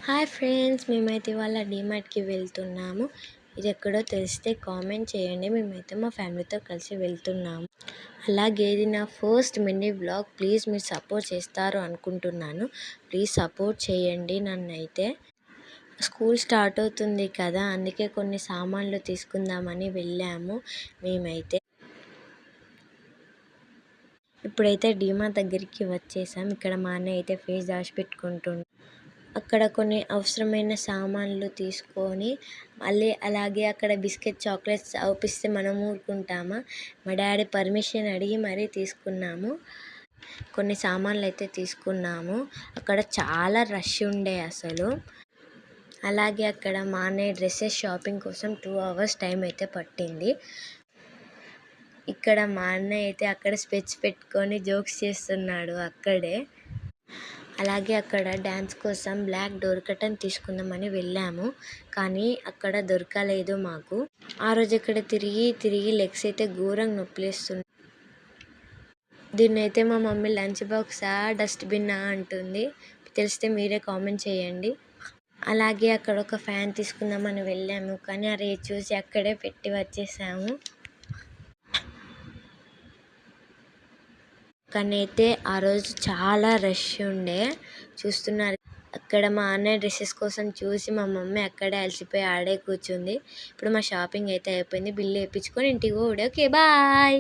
Hi friends, మేమైతే ఇవాళ డీమార్ట్‌కి వెళ్తున్నాము. ఇది ఎక్కడో తెలిస్తే కామెంట్ చేయండి. మేమైతే మా ఫ్యామిలీతో కలిసి వెళ్తున్నాము. అలాగే ఇది నా ఫస్ట్ మినీ వ్లాగ్. ప్లీజ్ మీరు సపోర్ట్ చేస్తారు అనుకుంటున్నాను. ప్లీజ్ సపోర్ట్ చేయండి నన్నైతే. స్కూల్ స్టార్ట్ అవుతుంది కదా, అందుకే కొన్ని సామాన్లు తీసుకుందామని వెళ్ళాము మేమైతే. ఇప్పుడైతే డీమార్ట్ దగ్గరికి వచ్చేసాం. ఇక్కడ మా అన్నయ్య అయితే ఫేస్ అక్కడ కొన్ని అవసరమైన సామాన్లు తీసుకొని మళ్ళీ అలాగే అక్కడ బిస్కెట్ చాక్లెట్స్ అవుపిస్తే మనం ఊరుకుంటామా? మా డాడీ పర్మిషన్ అడిగి మరీ తీసుకున్నాము. కొన్ని సామాన్లు అయితే తీసుకున్నాము. అక్కడ చాలా రష్ ఉండే అసలు. అలాగే అక్కడ మా అన్నయ్య డ్రెస్సెస్ షాపింగ్ కోసం 2 hours టైం అయితే పట్టింది. ఇక్కడ మా అన్నయ్య అయితే అక్కడ స్పెట్స్ పెట్టుకొని జోక్స్ చేస్తున్నాడు అక్కడే. అలాగే అక్కడ డ్యాన్స్ కోసం బ్లాక్ డోర్ కర్టన్ తీసుకుందామని వెళ్ళాము, కానీ అక్కడ దొరకలేదు మాకు. ఆ రోజు ఇక్కడ తిరిగి లెగ్స్ అయితే ఘోరంగా నొప్పిలేస్తుంది. దీన్నైతే మా మమ్మీ లంచ్ బాక్సా డస్ట్బిన్నా అంటుంది. తెలిస్తే మీరే కామెంట్ చేయండి. అలాగే అక్కడ ఒక ఫ్యాన్ తీసుకుందామని వెళ్ళాము, కానీ ఆ రేట్ చూసి అక్కడే పెట్టి వచ్చేసాము. కానీ అయితే ఆ రోజు చాలా రష్ ఉండే, చూస్తున్నారు. అక్కడ మా అన్నయ్య డ్రెస్సెస్ కోసం చూసి మా మమ్మీ అక్కడే అలసిపోయి ఆడే కూర్చుంది. ఇప్పుడు మా షాపింగ్ అయితే అయిపోయింది. బిల్లు వేయించుకొని ఇంటికి పోవుడే. Okay, bye.